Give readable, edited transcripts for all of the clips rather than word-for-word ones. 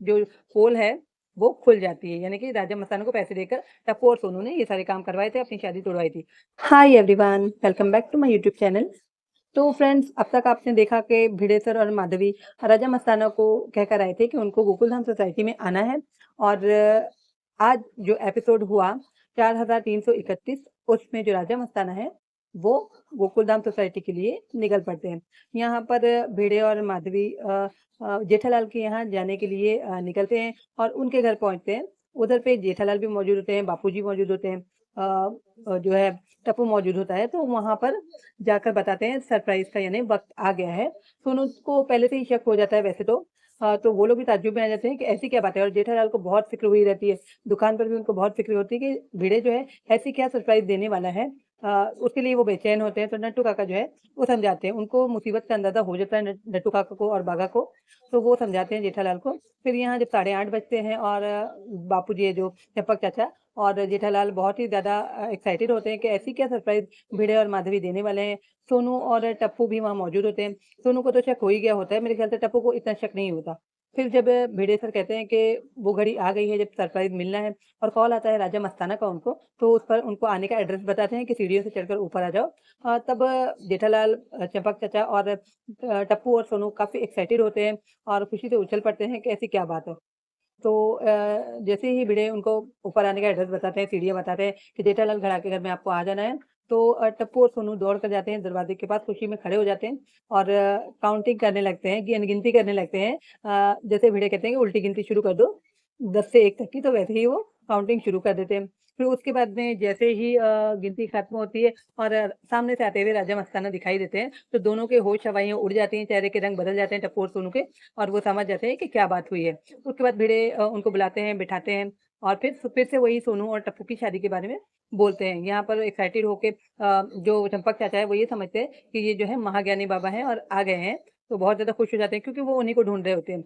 जो पोल है वो खुल जाती है। यानी कि राजा मस्ताना को पैसे देकर टप्पू और सोनू ने ये सारे काम करवाए थे, अपनी शादी तोड़वाई थी। Hi everyone, welcome back to my YouTube channel. तो फ्रेंड्स, अब तक आपने देखा कि भिड़ेसर और माधवी राजा मस्ताना को कहकर आए थे कि उनको गोकुलधाम सोसाइटी में आना है। और आज जो एपिसोड हुआ 4331, उसमें जो राजा मस्ताना है वो गोकुलधाम सोसाइटी के लिए निकल पड़ते हैं। यहाँ पर भिड़े और माधवी जेठालाल के यहाँ जाने के लिए निकलते हैं और उनके घर पहुँचते हैं। उधर पे जेठालाल भी मौजूद होते हैं, बापूजी मौजूद होते हैं, जो है टप्पू मौजूद होता है। तो वहाँ पर जाकर बताते हैं सरप्राइज़ का यानी वक़्त आ गया है। सोनू को पहले से ही शक हो जाता है वैसे तो। तो वो लोग भी ताज्जुब में आ जाते हैं कि ऐसी क्या बात है, और जेठालाल को बहुत फ़िक्र हुई रहती है। दुकान पर भी उनको बहुत फ़िक्र होती है कि भिड़े जो है ऐसी क्या सरप्राइज़ देने वाला है। उसके लिए वो बेचैन होते हैं। तो नट्टू काका जो है वो समझाते हैं। उनको मुसीबत का अंदाज़ा हो जाता है नट्टू काका को और बाघा को। तो वो समझाते हैं जेठालाल को। फिर यहाँ जब 8:30 बजते हैं और बापूजी है जो चंपक चाचा और जेठालाल बहुत ही ज़्यादा एक्साइटेड होते हैं कि ऐसी क्या सरप्राइज़ भिड़े और माधवी देने वाले हैं। सोनू और टप्पू भी वहाँ मौजूद होते हैं। सोनू को तो शक हो ही गया होता है, मेरे ख़्याल से टप्पू को इतना शक नहीं होता। फिर जब भिड़े सर कहते हैं कि वो घड़ी आ गई है जब सरप्राइज़ मिलना है, और कॉल आता है राजा मस्ताना का उनको, तो उस पर उनको आने का एड्रेस बताते हैं कि सीढ़ियों से चढ़कर ऊपर आ जाओ। तब जेठालाल, चंपक चाचा और टप्पू और सोनू काफ़ी एक्साइटेड होते हैं और खुशी से उछल पड़ते हैं कि ऐसी क्या बात है। तो जैसे ही भिड़े उनको ऊपर आने का एड्रेस बताते हैं, सीढ़ियाँ बताते हैं कि जेठालाल घर आके घर में आपको आ जाना है। तो टप्पू और सोनू दौड़ कर जाते हैं दरवाज़े के पास, खुशी में खड़े हो जाते हैं और काउंटिंग करने लगते हैं, गिनती करने लगते हैं। जैसे भिड़े कहते हैं कि उल्टी गिनती शुरू कर दो 10 से 1 तक की, तो वैसे ही वो काउंटिंग शुरू कर देते हैं। फिर उसके बाद में जैसे ही गिनती खत्म होती है और सामने से आते हुए राजा मस्ताना दिखाई देते हैं, तो दोनों के होश-हवाइयाँ उड़ जाती हैं, चेहरे के रंग बदल जाते हैं टप्पू और सोनू के, और वो समझ जाते हैं कि क्या बात हुई है। उसके बाद भिड़े उनको बुलाते हैं, बिठाते हैं और फिर से वही सोनू और टप्पू की शादी के बारे में बोलते हैं। यहाँ पर एक्साइटेड होके जो चंपक चाचा है वो ये समझते हैं कि ये जो है महाज्ञानी बाबा हैं और आ गए हैं, तो बहुत ज़्यादा खुश हो जाते हैं क्योंकि वो उन्हीं को ढूँढ रहे होते हैं।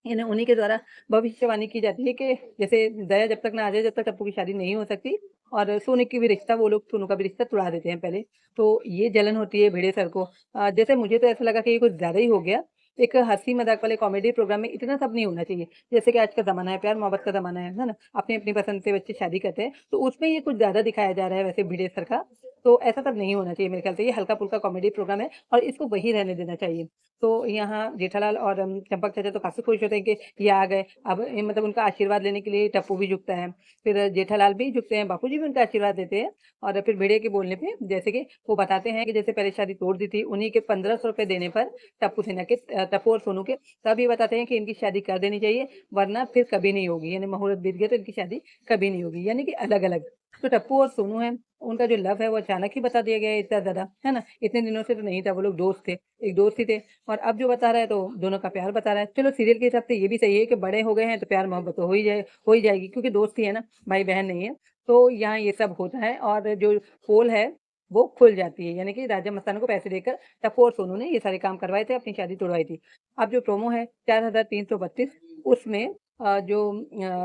यानी उन्हीं के द्वारा भविष्यवाणी की जाती है कि जैसे दया जब तक ना आ जाए, जब तक टप्पू की शादी नहीं हो सकती, और सोनू की भी रिश्ता, वो लोग सोनू का भी रिश्ता तुड़ा देते हैं पहले। तो ये जलन होती है भिड़े सर को। जैसे मुझे तो ऐसा लगा कि ये कुछ ज़्यादा ही हो गया। एक हँसी-मज़ाक वाले कॉमेडी प्रोग्राम में इतना सब नहीं होना चाहिए। जैसे कि आज का ज़माना है, प्यार-मोहब्बत का ज़माना है ना? अपनी-अपनी पसंद से बच्चे शादी करते हैं, तो उसमें ये कुछ ज़्यादा दिखाया जा रहा है वैसे भिड़े सर का। तो ऐसा सब नहीं होना चाहिए मेरे ख्याल से। ये हल्का-फुल्का कॉमेडी प्रोग्राम है और इसको वही रहने देना चाहिए। तो यहाँ जेठालाल और चंपक चाचा तो काफ़ी खुश होते हैं कि ये आ गए। अब मतलब उनका आशीर्वाद लेने के लिए टप्पू भी झुकता है। फिर जेठालाल भी झुकते हैं, बापूजी भी उनका आशीर्वाद देते हैं, और फिर भिड़े के बोलने पे जैसे कि वो बताते हैं कि जैसे पहले शादी तोड़ दी थी, उन्हीं के 1500 रुपए देने पर टप्पू और सोनू के, तब ये बताते हैं कि इनकी शादी कर देनी चाहिए, वरना फिर कभी नहीं होगी। यानी मुहूर्त बीत गया तो इनकी शादी कभी नहीं होगी, यानी कि अलग-अलग। तो टप्पू और सोनू हैं, उनका जो लव है वो अचानक ही बता दिया गया है इतना ज़्यादा, है ना? इतने दिनों से तो नहीं था, वो लोग दोस्त थे, एक दोस्त ही थे, और अब जो बता रहा है तो दोनों का प्यार बता रहा है। चलो, सीरियल के हिसाब से ये भी सही है कि बड़े हो गए हैं तो प्यार-मोहब्बत तो हो ही जाएगी, क्योंकि दोस्ती है ना, भाई-बहन नहीं है। तो यहाँ ये सब होता है और जो पोल है वो खुल जाती है, यानी कि राजा मस्ताना को पैसे देकर टप्पू और सोनू ने ये सारे काम करवाए थे, अपनी शादी तुड़वाई थी। अब जो प्रोमो है 4332, उसमें जो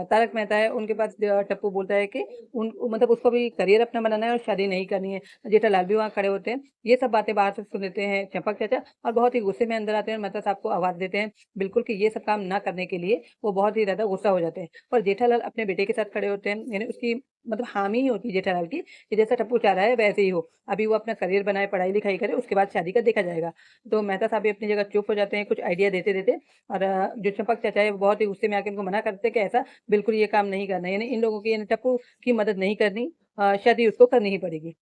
तारक मेहता है उनके पास टप्पू बोलता है कि उन मतलब उसको भी करियर अपना बनाना है और शादी नहीं करनी है। जेठालाल भी वहाँ खड़े होते हैं। ये सब बातें बाहर से सुन लेते हैं चंपक चाचा और बहुत ही गुस्से में अंदर आते हैं और मेहता साहब को आवाज़ देते हैं बिल्कुल कि ये सब काम ना करने के लिए वो बहुत ही ज़्यादा गुस्सा हो जाते हैं। पर जेठालाल अपने बेटे के साथ खड़े होते हैं, यानी उसकी मतलब हामी ही होती है जेठालाल की कि जैसा टप्पू चाह रहा है वैसे ही हो। अभी वो अपना करियर बनाए, पढ़ाई-लिखाई करे, उसके बाद शादी का देखा जाएगा। तो मेहता साहब भी अपनी जगह चुप हो जाते हैं कुछ आइडिया देते-देते, और जो चंपक चाचा है वो बहुत ही गुस्से में आके उनको मना करते हैं कि ऐसा बिल्कुल ये काम नहीं करना है। यानी इन लोगों की, यानी टप्पू की मदद नहीं करनी, शादी उसको करनी ही पड़ेगी।